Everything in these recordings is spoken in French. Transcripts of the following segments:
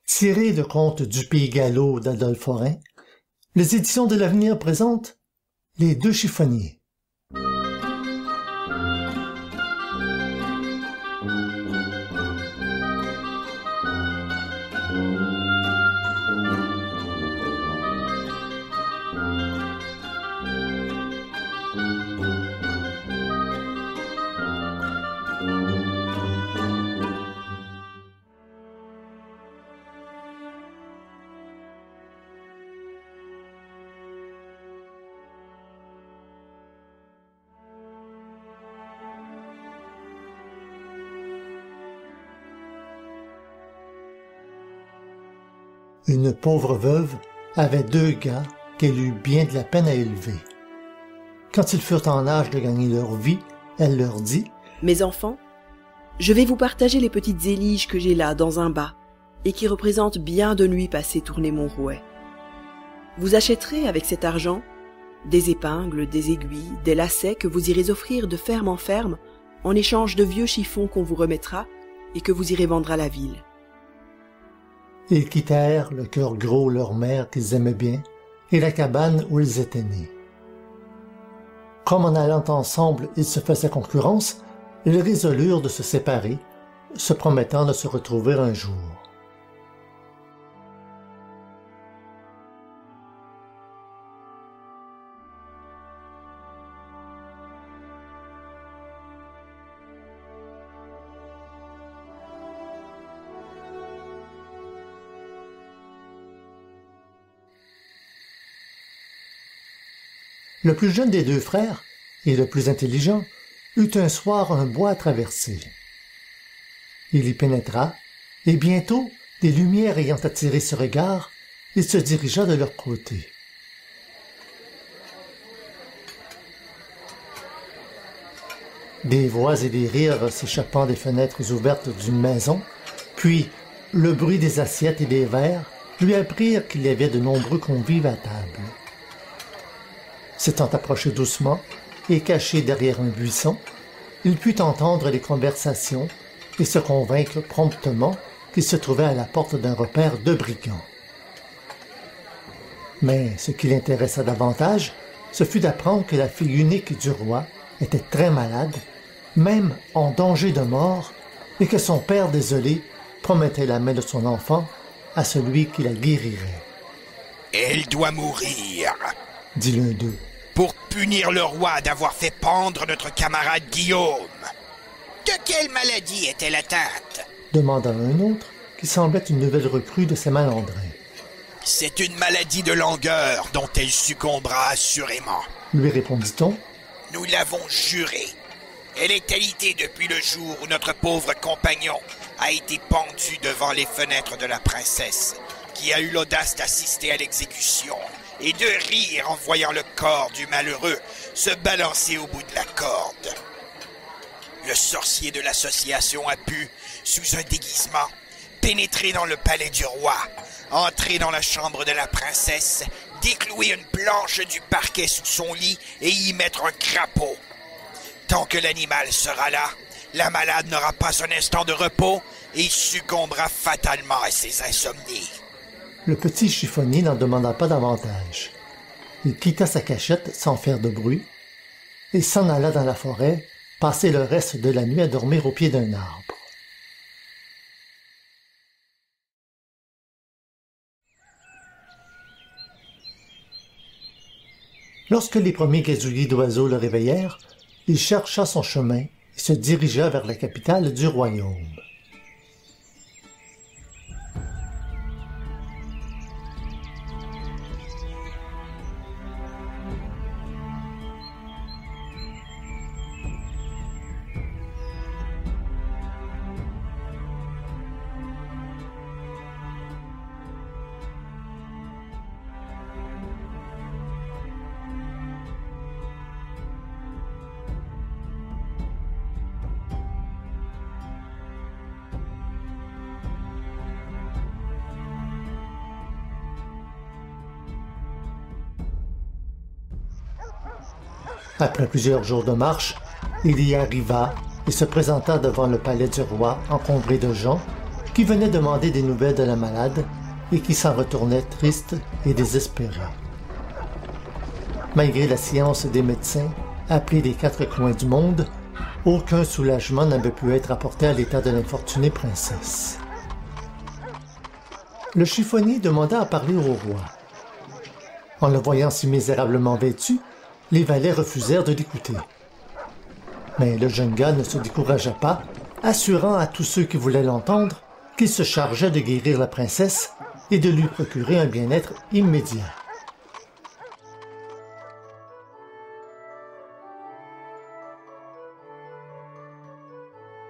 Tiré de conte du Pays Gallo d'Adolphe Forain, les éditions de l'Avenir présentent Les Deux Chiffonniers. Une pauvre veuve avait 2 gars qu'elle eut bien de la peine à élever. Quand ils furent en âge de gagner leur vie, elle leur dit « Mes enfants, je vais vous partager les petites éliges que j'ai là dans un bas et qui représentent bien de nuits passées tourner mon rouet. Vous achèterez avec cet argent des épingles, des aiguilles, des lacets que vous irez offrir de ferme en ferme en échange de vieux chiffons qu'on vous remettra et que vous irez vendre à la ville. » Ils quittèrent, le cœur gros, leur mère qu'ils aimaient bien, et la cabane où ils étaient nés. Comme en allant ensemble ils se faisaient concurrence, ils résolurent de se séparer, se promettant de se retrouver un jour. Le plus jeune des 2 frères, et le plus intelligent, eut un soir un bois à traverser. Il y pénétra, et bientôt, des lumières ayant attiré ce regard, il se dirigea de leur côté. Des voix et des rires s'échappant des fenêtres ouvertes d'une maison, puis le bruit des assiettes et des verres lui apprirent qu'il y avait de nombreux convives à table. S'étant approché doucement et caché derrière un buisson, il put entendre les conversations et se convaincre promptement qu'il se trouvait à la porte d'un repère de brigands. Mais ce qui l'intéressa davantage, ce fut d'apprendre que la fille unique du roi était très malade, même en danger de mort, et que son père désolé promettait la main de son enfant à celui qui la guérirait. « Elle doit mourir !» dit l'un d'eux. « Pour punir le roi d'avoir fait pendre notre camarade Guillaume. » « De quelle maladie est-elle atteinte ?» demanda un autre, qui semblait une nouvelle recrue de ces malandrins. « C'est une maladie de langueur dont elle succombera assurément. » lui répondit-on. « Nous l'avons juré. Elle est alitée depuis le jour où notre pauvre compagnon a été pendu devant les fenêtres de la princesse, qui a eu l'audace d'assister à l'exécution et de rire en voyant le corps du malheureux se balancer au bout de la corde. Le sorcier de l'association a pu, sous un déguisement, pénétrer dans le palais du roi, entrer dans la chambre de la princesse, déclouer une planche du parquet sous son lit et y mettre un crapaud. Tant que l'animal sera là, la malade n'aura pas un instant de repos et succombera fatalement à ses insomnies. » Le petit chiffonnier n'en demanda pas davantage. Il quitta sa cachette sans faire de bruit et s'en alla dans la forêt, passer le reste de la nuit à dormir au pied d'un arbre. Lorsque les premiers gazouillis d'oiseaux le réveillèrent, il chercha son chemin et se dirigea vers la capitale du royaume. Après plusieurs jours de marche, il y arriva et se présenta devant le palais du roi encombré de gens, qui venait demander des nouvelles de la malade et qui s'en retournait triste et désespéré. Malgré la science des médecins, appelés des quatre coins du monde, aucun soulagement n'avait pu être apporté à l'état de l'infortunée princesse. Le chiffonnier demanda à parler au roi. En le voyant si misérablement vêtu, les valets refusèrent de l'écouter. Mais le jeune gars ne se découragea pas, assurant à tous ceux qui voulaient l'entendre qu'il se chargeait de guérir la princesse et de lui procurer un bien-être immédiat.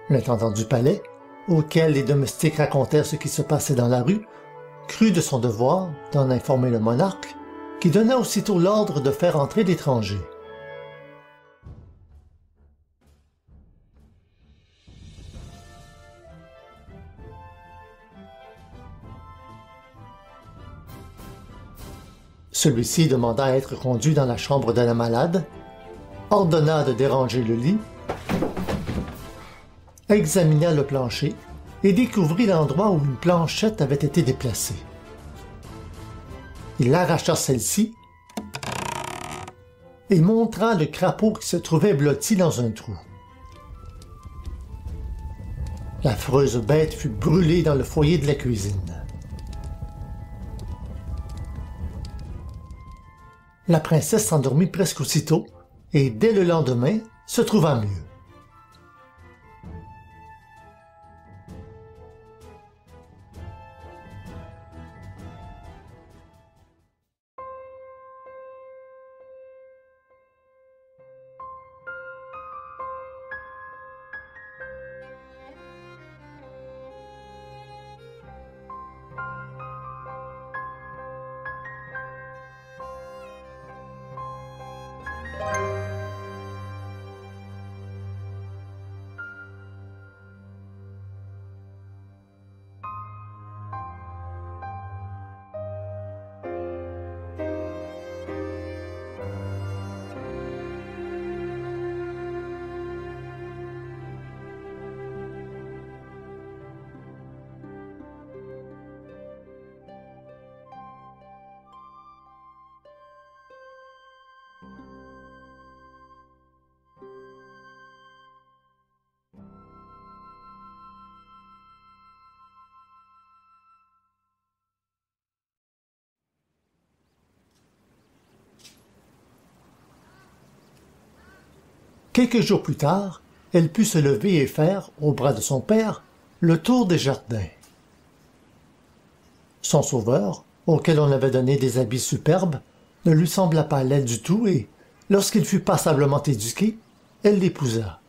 L'intendant du palais, auquel les domestiques racontèrent ce qui se passait dans la rue, crut de son devoir d'en informer le monarque, qui donna aussitôt l'ordre de faire entrer l'étranger. Celui-ci demanda à être conduit dans la chambre de la malade, ordonna de déranger le lit, examina le plancher et découvrit l'endroit où une planchette avait été déplacée. Il arracha celle-ci et montra le crapaud qui se trouvait blotti dans un trou. L'affreuse bête fut brûlée dans le foyer de la cuisine. La princesse s'endormit presque aussitôt et dès le lendemain se trouva mieux. Quelques jours plus tard, elle put se lever et faire, au bras de son père, le tour des jardins. Son sauveur, auquel on avait donné des habits superbes, ne lui sembla pas laid du tout et, lorsqu'il fut passablement éduqué, elle l'épousa.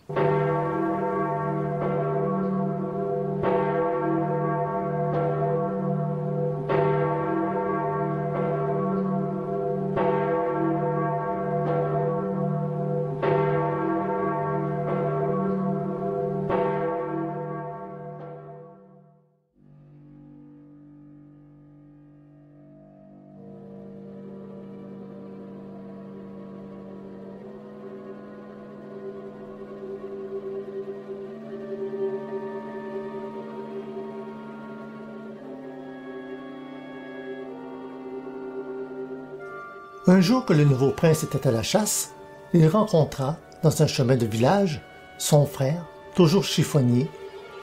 Un jour que le nouveau prince était à la chasse, il rencontra, dans un chemin de village, son frère, toujours chiffonnier,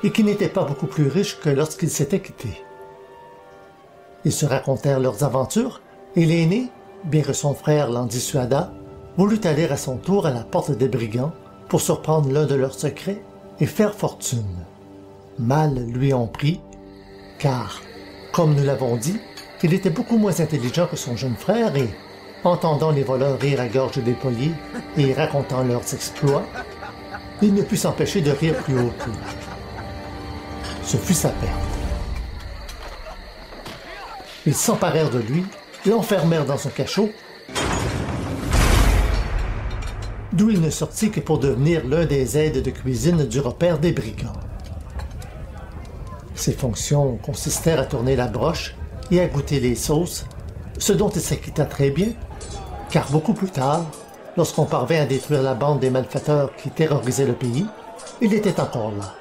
et qui n'était pas beaucoup plus riche que lorsqu'ils s'étaient quittés. Ils se racontèrent leurs aventures, et l'aîné, bien que son frère l'en dissuadât, voulut aller à son tour à la porte des brigands pour surprendre l'un de leurs secrets et faire fortune. Mal lui en prit, car, comme nous l'avons dit, il était beaucoup moins intelligent que son jeune frère et, entendant les voleurs rire à gorge déployée et racontant leurs exploits, il ne put s'empêcher de rire plus haut qu'eux. Ce fut sa perte. Ils s'emparèrent de lui, l'enfermèrent dans son cachot, d'où il ne sortit que pour devenir l'un des aides de cuisine du repère des brigands. Ses fonctions consistèrent à tourner la broche et à goûter les sauces, ce dont il s'acquitta très bien, car beaucoup plus tard, lorsqu'on parvint à détruire la bande des malfaiteurs qui terrorisaient le pays, il était encore là.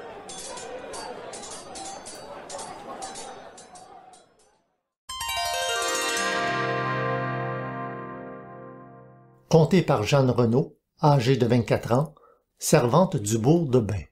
conté par Jeanne Renaud, âgée de 24 ans, servante du bourg de Bain.